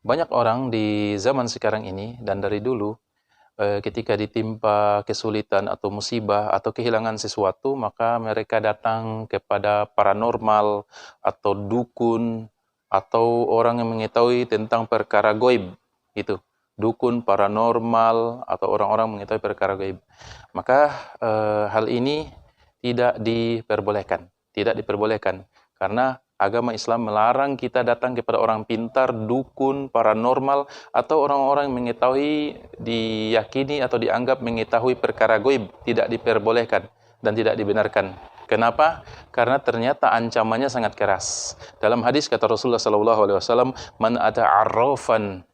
Banyak orang di zaman sekarang ini dan dari dulu, ketika ditimpa kesulitan atau musibah atau kehilangan sesuatu, maka mereka datang kepada paranormal atau dukun atau orang yang mengetahui tentang perkara gaib. Itu, dukun, paranormal atau orang-orang mengetahui perkara gaib. Maka hal ini tidak diperbolehkan karena agama Islam melarang kita datang kepada orang pintar, dukun, paranormal, atau orang-orang yang mengetahui, diyakini atau dianggap mengetahui perkara gaib. Tidak diperbolehkan dan tidak dibenarkan. Kenapa? Karena ternyata ancamannya sangat keras. Dalam hadis kata Rasulullah SAW, "Man ata arrafan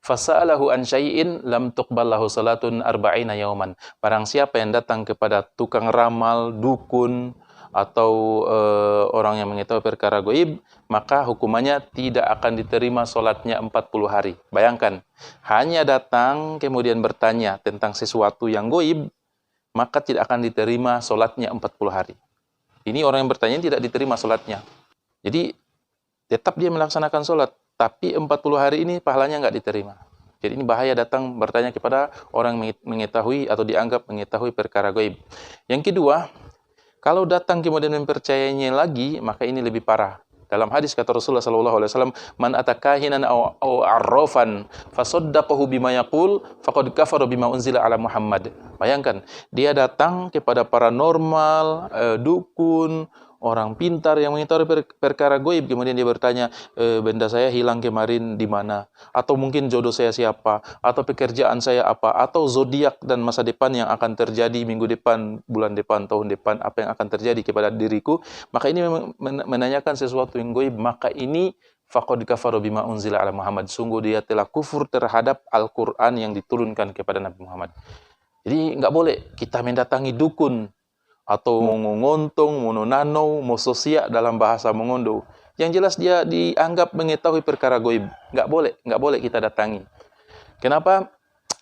fasa'alahu an syai'in lam tuqbal lahu salatun arba'ina yauman." Barang siapa yang datang kepada tukang ramal, dukun, atau orang yang mengetahui perkara gaib, maka hukumannya tidak akan diterima solatnya 40 hari. Bayangkan, hanya datang kemudian bertanya tentang sesuatu yang gaib, maka tidak akan diterima solatnya 40 hari. Ini orang yang bertanya tidak diterima solatnya. Jadi, tetap dia melaksanakan solat, tapi 40 hari ini pahalanya nggak diterima. Jadi ini bahaya datang bertanya kepada orang mengetahui atau dianggap mengetahui perkara gaib. Yang kedua, kalau datang kemudian mempercayainya lagi, maka ini lebih parah. Dalam hadis kata Rasulullah SAW, "Man atakahinan aw arrafan fasaddaqahu bima yaqul faqad kafara bima unzila ala Muhammad." Bayangkan, dia datang kepada paranormal, dukun, orang pintar yang mengetahui perkara gaib, kemudian dia bertanya, benda saya hilang kemarin di mana? Atau mungkin jodoh saya siapa? Atau pekerjaan saya apa? Atau zodiak dan masa depan yang akan terjadi minggu depan, bulan depan, tahun depan, apa yang akan terjadi kepada diriku? Maka ini menanyakan sesuatu yang gaib, maka ini faqad kafara bima unzila ala Muhammad. Sungguh dia telah kufur terhadap Al-Quran yang diturunkan kepada Nabi Muhammad. Jadi nggak boleh kita mendatangi dukun atau mongontong, mononano, mososia dalam bahasa Mongondo. Yang jelas dia dianggap mengetahui perkara gaib. Nggak boleh kita datangi. Kenapa?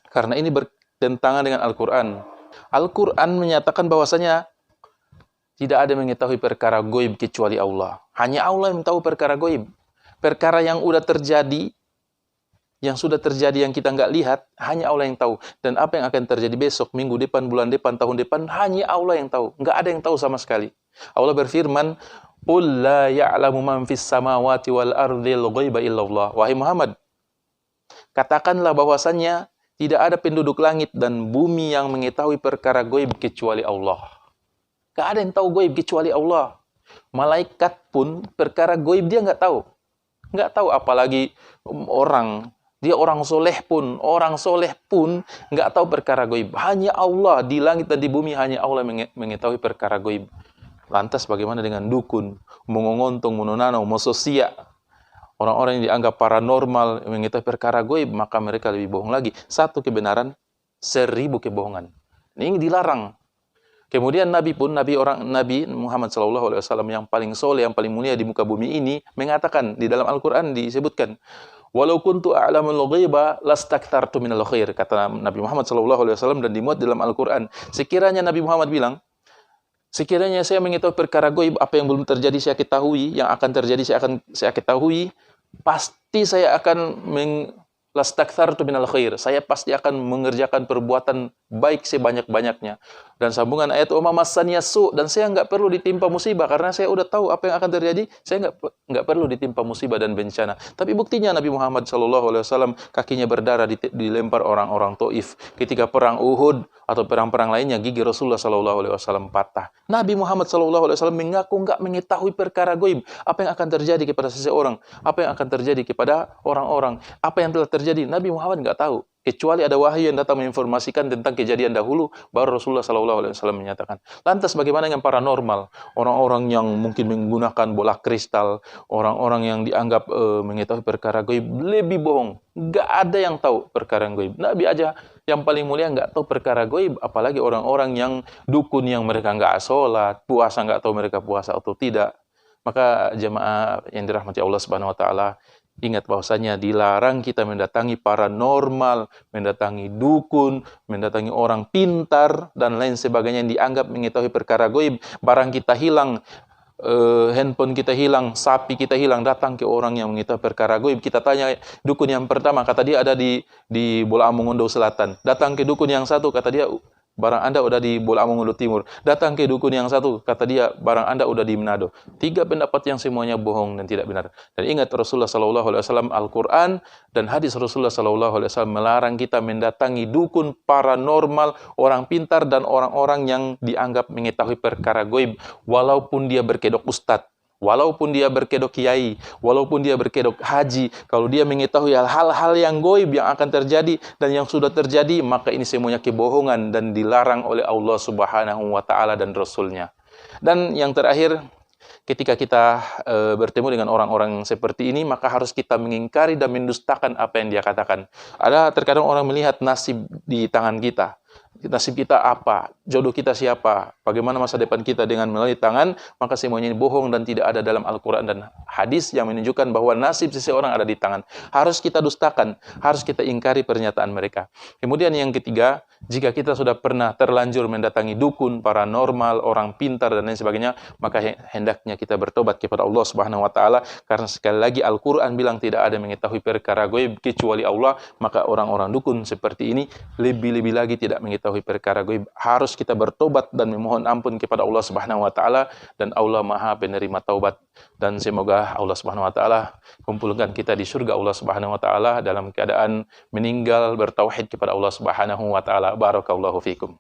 Karena ini bertentangan dengan Al-Quran. Al-Quran menyatakan bahwasanya tidak ada mengetahui perkara gaib kecuali Allah. Hanya Allah yang tahu perkara gaib. Perkara yang sudah terjadi, yang kita nggak lihat, hanya Allah yang tahu. Dan apa yang akan terjadi besok, minggu depan, bulan depan, tahun depan, hanya Allah yang tahu. Nggak ada yang tahu sama sekali. Allah berfirman, "Qul la ya'lamu man fis samawati wal ardhil ghaiba illallah." Wahai Muhammad, katakanlah bahwasannya tidak ada penduduk langit dan bumi yang mengetahui perkara gaib kecuali Allah. Nggak ada yang tahu gaib kecuali Allah. Malaikat pun perkara gaib dia nggak tahu. Nggak tahu apalagi orang. Dia orang soleh pun nggak tahu perkara gaib. Hanya Allah di langit dan di bumi, hanya Allah mengetahui perkara gaib. Lantas bagaimana dengan dukun, mongontong, mononano, mososia, orang-orang yang dianggap paranormal mengetahui perkara gaib, maka mereka lebih bohong lagi. Satu kebenaran, 1000 kebohongan. Ini dilarang. Kemudian Nabi Muhammad SAW yang paling soleh, yang paling mulia di muka bumi ini mengatakan di dalam Al-Quran disebutkan, "Walau kuntu a'lamul ghaiba lastaktartu minal khair," kata Nabi Muhammad SAW, dan dimuat dalam Al-Quran. Sekiranya Nabi Muhammad bilang, sekiranya saya mengetahui perkara gaib, apa yang belum terjadi saya ketahui, yang akan terjadi saya ketahui, pasti saya akan lastaktartu minal khair. Saya pasti akan mengerjakan perbuatan baik sebanyak-banyaknya. Dan sambungan ayat, "Wa massaniya su," dan saya nggak perlu ditimpa musibah karena saya udah tahu apa yang akan terjadi. Saya nggak perlu ditimpa musibah dan bencana. Tapi buktinya Nabi Muhammad SAW kakinya berdarah dilempar orang-orang Taif. Ketika perang Uhud atau perang-perang lainnya, gigi Rasulullah SAW patah. Nabi Muhammad SAW mengaku nggak mengetahui perkara gaib. Apa yang akan terjadi kepada seseorang? Apa yang akan terjadi kepada orang-orang? Apa yang telah terjadi? Nabi Muhammad nggak tahu. Kecuali ada wahyu yang datang menginformasikan tentang kejadian dahulu, baru Rasulullah SAW menyatakan. Lantas bagaimana dengan paranormal? Orang-orang yang mungkin menggunakan bola kristal, orang-orang yang dianggap mengetahui perkara gaib, lebih bohong. Nggak ada yang tahu perkara gaib. Nabi aja yang paling mulia nggak tahu perkara gaib, apalagi orang-orang yang dukun yang mereka nggak sholat, puasa nggak tahu mereka puasa atau tidak. Maka jemaah yang dirahmati Allah Subhanahu Wa Taala, ingat bahwasanya dilarang kita mendatangi paranormal, mendatangi dukun, mendatangi orang pintar, dan lain sebagainya yang dianggap mengetahui perkara gaib. Barang kita hilang, handphone kita hilang, sapi kita hilang, datang ke orang yang mengetahui perkara gaib. Kita tanya dukun yang pertama, kata dia ada di Bola Amungondo Selatan. Datang ke dukun yang satu, kata dia barang Anda udah di Bola Amungondo Timur. Datang ke dukun yang satu, kata dia barang Anda udah di Manado. 3 pendapat yang semuanya bohong dan tidak benar. Dan ingat Rasulullah SAW, Al-Quran dan hadis Rasulullah SAW melarang kita mendatangi dukun, paranormal, orang pintar dan orang-orang yang dianggap mengetahui perkara gaib, walaupun dia berkedok ustadz, walaupun dia berkedok kiai, walaupun dia berkedok haji. Kalau dia mengetahui hal-hal yang gaib yang akan terjadi dan yang sudah terjadi, maka ini semuanya kebohongan dan dilarang oleh Allah Subhanahu wa taala dan Rasul-Nya. Dan yang terakhir, ketika kita bertemu dengan orang-orang seperti ini, maka harus kita mengingkari dan mendustakan apa yang dia katakan. Ada terkadang orang melihat nasib di tangan kita. Nasib kita apa? Jodoh kita siapa? Bagaimana masa depan kita dengan melalui tangan? Maka semuanya ini bohong dan tidak ada dalam Al-Quran dan hadis yang menunjukkan bahwa nasib seseorang ada di tangan. Harus kita dustakan, harus kita ingkari pernyataan mereka. Kemudian yang ketiga, jika kita sudah pernah terlanjur mendatangi dukun, paranormal, orang pintar dan lain sebagainya, maka hendaknya kita bertobat kepada Allah Subhanahu wa taala, karena sekali lagi Al-Quran bilang tidak ada mengetahui perkara gaib kecuali Allah. Maka orang-orang dukun seperti ini lebih-lebih lagi tidak mengetahui perkara gaib. Harus kita bertobat dan memohon ampun kepada Allah Subhanahu wa taala, dan Allah Maha penerima taubat. Dan semoga Allah Subhanahu wa taala kumpulkan kita di surga Allah Subhanahu wa taala dalam keadaan meninggal bertauhid kepada Allah Subhanahu wa taala. Barakallahu fikum.